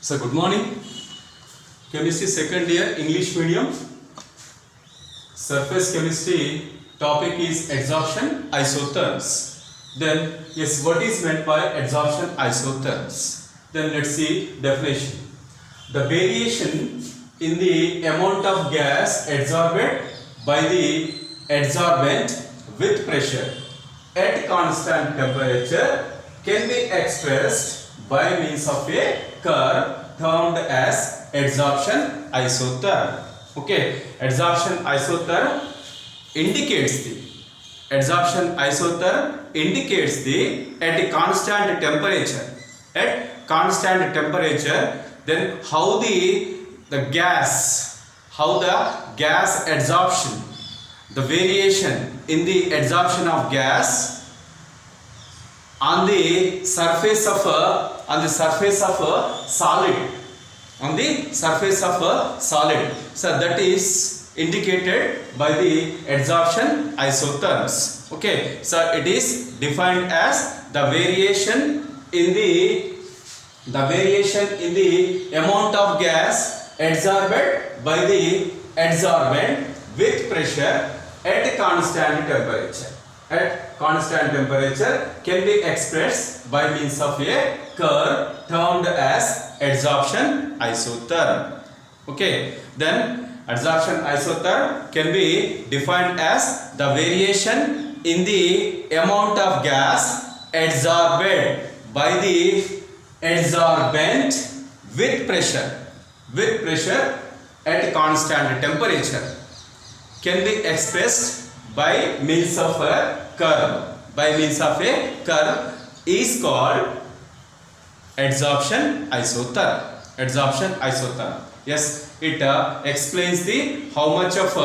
So good morning. Chemistry second year English medium. Surface chemistry topic is adsorption isotherms. Then yes, what is meant by adsorption isotherms? Then let's see definition. The variation in the amount of gas adsorbed by the adsorbent with pressure at constant temperature can be expressed by means of a curve termed as adsorption isotherm. Okay, adsorption isotherm indicates the at a constant temperature. At constant temperature, then how the gas adsorption, the variation in the adsorption of gas on the surface of a solid, so that is indicated by the adsorption isotherms. Okay, so it is defined as the variation in the amount of gas adsorbed by the adsorbent with pressure at constant temperature. At constant temperature can be expressed by means of a curve termed as adsorption isotherm. Okay, then adsorption isotherm can be defined as the variation in the amount of gas adsorbed by the adsorbent with pressure at constant temperature can be expressed by means of a curve. Is called adsorption isotherm. Yes, it explains the how much of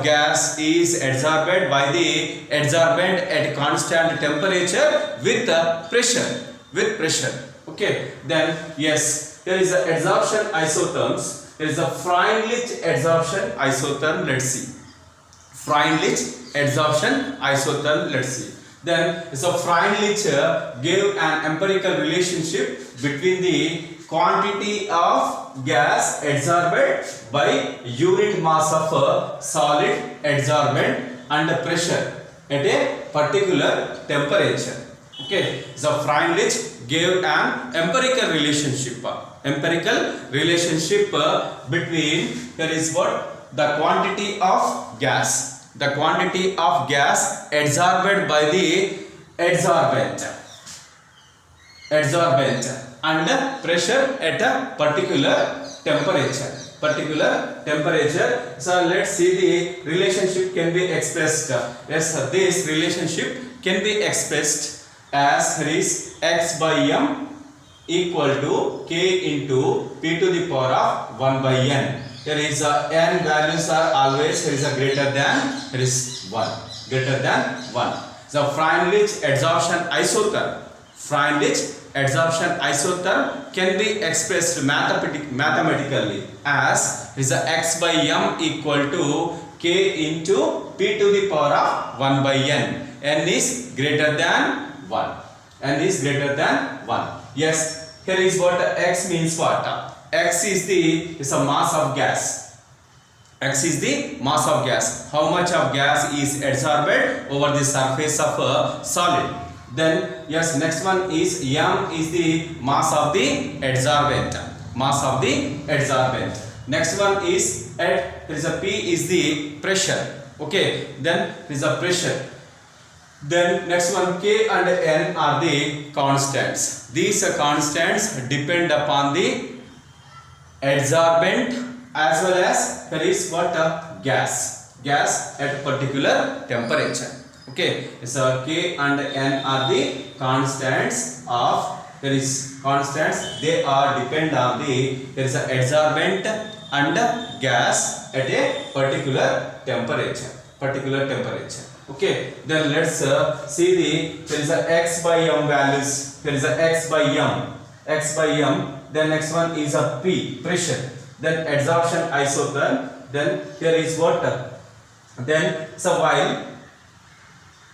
gas is adsorbed by the adsorbent at constant temperature with pressure. Okay, then yes, there is a adsorption isotherms. There is a Freundlich adsorption isotherm. Let's see. Freundlich adsorption isotherm. Let's see. Then so Freundlich gave an empirical relationship between the quantity of gas adsorbed by unit mass of solid adsorbent and pressure at a particular temperature. Okay, so Freundlich gave an empirical relationship between, here is what, the quantity of gas adsorbed by the adsorbent and pressure at a particular temperature. So let's see the relationship can be expressed. Yes, this relationship can be expressed as here is x by m equal to k into p to the power of 1 by n. Here is n values are always here is a greater than 1. So Freundlich adsorption isotherm can be expressed mathematically as is a x by m equal to k into p to the power of 1 by n. N is greater than 1. Yes, here is what x means. What x is a mass of gas. How much of gas is adsorbed over the surface of a solid. Then yes, next one is m is the mass of the adsorbent. Next one is there is a p is the pressure. Okay, then there is a pressure. Then next one, k and n are the constants. These constants depend upon the adsorbent as well as there is what gas at particular temperature. Okay, so k and n are the constants of they are depend on there is a adsorbent and gas at a particular temperature. Okay, then let's see there is a x by m values. There is a x by m. Then next one is a p, pressure. Then adsorption isotherm. Then here is what? Then so while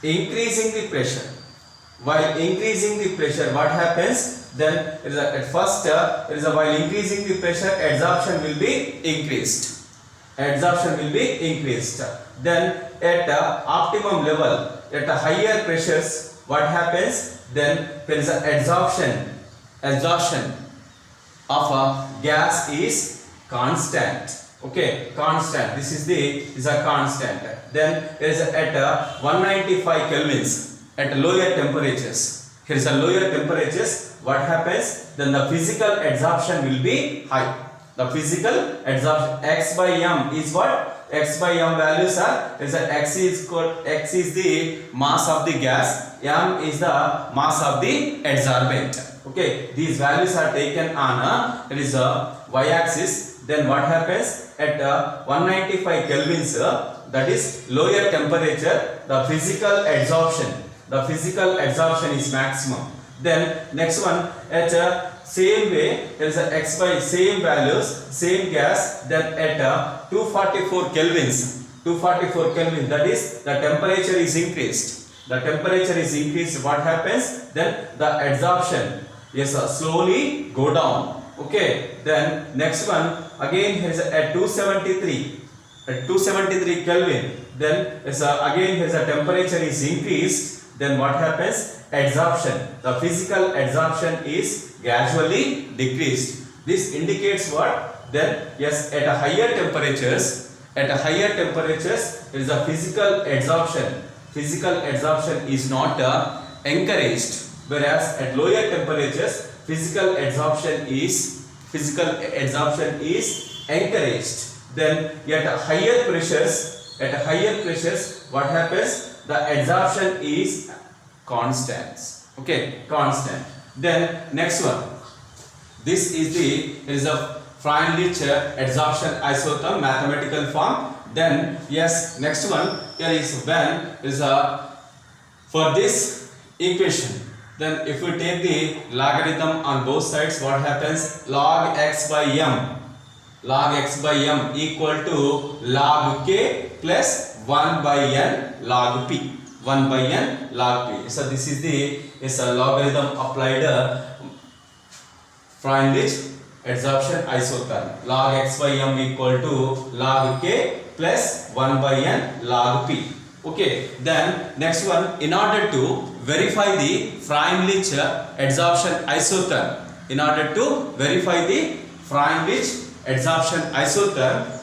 increasing the pressure, what happens? then it is at first it is while increasing the pressure, adsorption will be increased. Adsorption will be increased. Then at optimum level, at higher pressures, what happens? Then there is an adsorption of a gas is constant. Okay, constant. This is a constant. Then there is at 195 kelvins at lower temperatures. Here is a lower temperatures. What happens? Then the physical adsorption will be high. The physical adsorption, x by m is what? X by m values are, x is the mass of the gas, m is the mass of the adsorbent. Okay, these values are taken on it is a y-axis. Then what happens at 195 kelvins, that is lower temperature, the physical adsorption is maximum. Then next one, at same way, there is a x by same values, same gas. Then at 244 kelvins, that is the temperature is increased. The temperature is increased. What happens? Then the adsorption slowly go down. Okay. Then next one, again here is at 273 kelvin. Then again here is a temperature is increased. Then what happens? Adsorption. The physical adsorption is gradually decreased. This indicates what? Then yes, at a higher temperatures, it is a physical adsorption. Physical adsorption is not encouraged, whereas at lower temperatures, physical adsorption is encouraged. Then at higher pressures, what happens? The adsorption is constant. Okay, constant. Then next one, this is a Freundlich adsorption isotherm mathematical form. Then yes, next one, here is when is for this equation. Then if we take the logarithm on both sides, what happens? Log x by m equal to log k plus 1 by n log p. 1 by n log p. So this is a logarithm applied Freundlich adsorption isotherm. Log x by m equal to log k plus 1 by n log p. Okay. Then next one, in order to verify the Freundlich adsorption isotherm,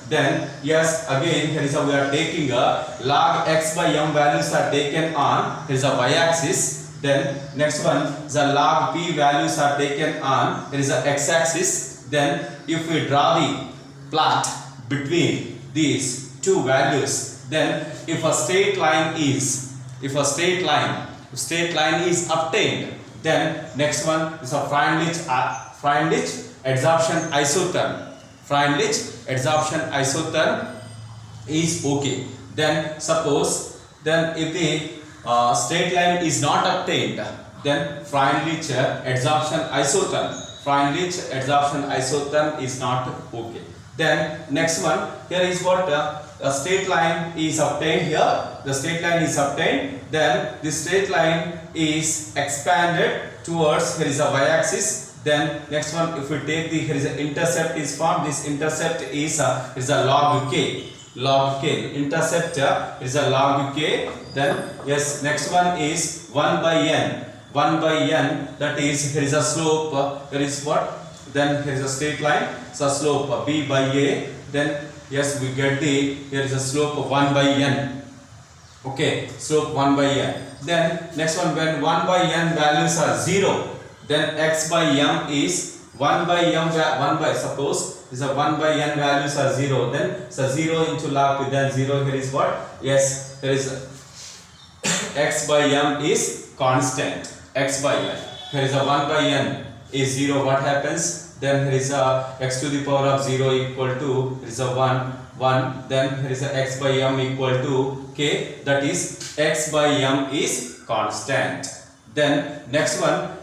then yes, again here is we are taking a log x by m values are taken on, here is a y-axis. Then next one, the log p values are taken on, there is a x-axis. Then if we draw the plot between these two values, then if a straight line is obtained, then next one is a Freundlich adsorption isotherm is okay. Then suppose, then if the straight line is not obtained, then Freundlich adsorption isotherm is not okay. Then next one, here is what a straight line is obtained here. The straight line is obtained. Then the straight line is expanded towards, here is a y-axis. Then next one, if we take here is an intercept is formed. This intercept is a log k. Intercept is a log k. Then yes, next one is 1 by n. That is, here is a slope. Here is what? Then here is a straight line. So slope b by a. Then yes, we get here is a slope of 1 by n. Okay, slope 1 by n. Then next one, when 1 by n values are 0, then x by m is 1 by suppose is a 1 by n values are 0, then so 0 into log p, then 0 here is what? Yes, there is x by m is constant. X by n, here is a 1 by n is 0. What happens? Then here is a x to the power of 0 equal to, here is a 1. Then here is a x by m equal to k, that is x by m is constant. Then next one,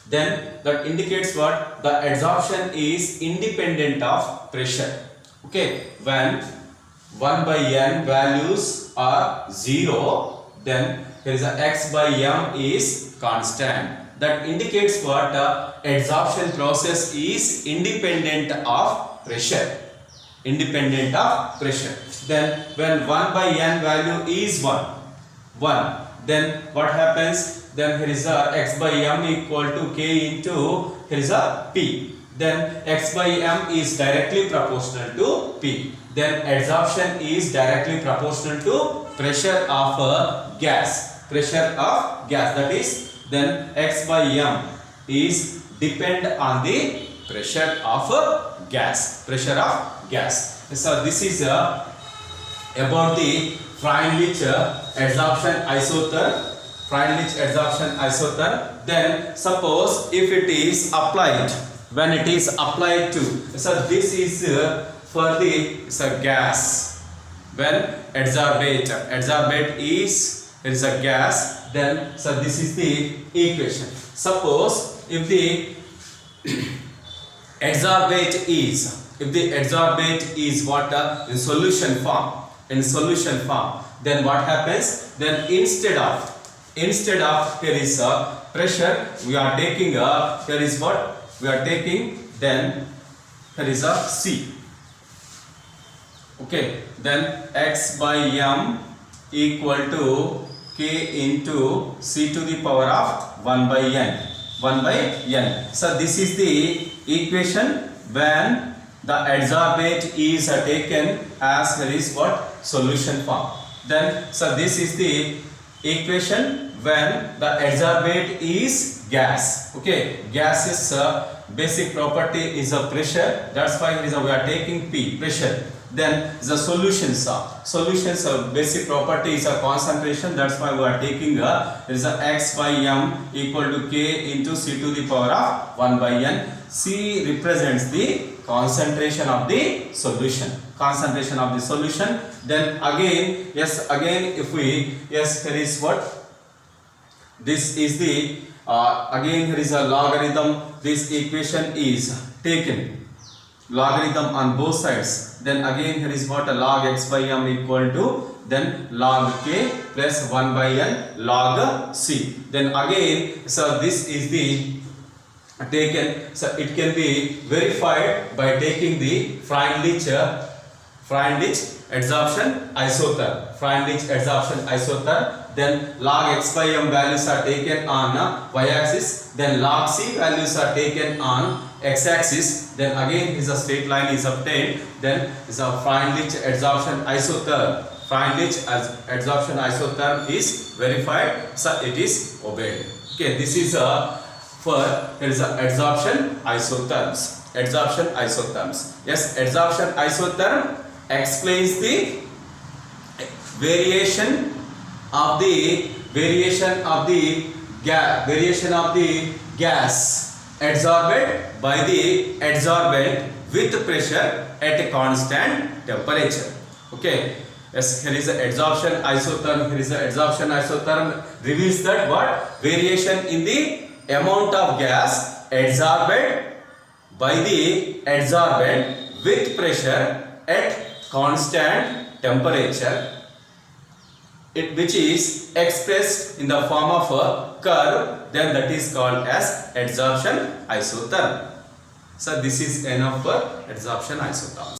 then that indicates what? The adsorption is independent of pressure. Okay, when 1 by n values are 0, then here is a x by m is constant. that indicates what adsorption process is independent of pressure. Independent of pressure. Then when 1 by n value is 1, then what happens? Then here is a x by m equal to k into here is a p. Then x by m is directly proportional to p. Then adsorption is directly proportional to pressure of gas. Pressure of gas, that is, then x by m is depend on the pressure of gas. Pressure of gas. So this is about the Freundlich adsorption isotherm. Freundlich adsorption isotherm. Then suppose if it is applied, when it is applied to, so this is for the gas. When adsorbate is a gas, then so this is the equation. Suppose if the adsorbate is what in solution form, then what happens? Then instead of here is a pressure, we are taking here is what we are taking, then here is a C. Okay, then x by m equal to k into c to the power of 1 by n. So this is the equation when the adsorbate is taken as here is what solution form. Then so this is the equation when the adsorbate is gas. Okay, gas is basic property is a pressure, that's why we are taking P, pressure. Then the solutions basic property is a concentration, that's why we are taking is a x by m equal to k into c to the power of 1 by n. C represents the concentration of the solution. Then again, if we, here is what, this is the again here is a logarithm. This equation is taken logarithm on both sides. Then again here is what, a log x by m equal to then log k plus 1 by n log c. Then again, so this is the taken, so it can be verified by taking the Freundlich adsorption isotherm. Then log x by m values are taken on y-axis, then log c values are taken on x-axis. Then again is a straight line is obtained. Then is a Freundlich adsorption isotherm is verified, so it is obeyed. Okay, this is for there is a adsorption isotherms. Yes, adsorption isotherm explains the variation of the gas adsorbed by the adsorbent with pressure at a constant temperature. Okay, yes, here is the adsorption isotherm. Reveals that what, variation in the amount of gas adsorbed by the adsorbent with pressure at constant temperature, which is expressed in the form of a curve, then that is called as adsorption isotherm. So this is enough for adsorption isotherm.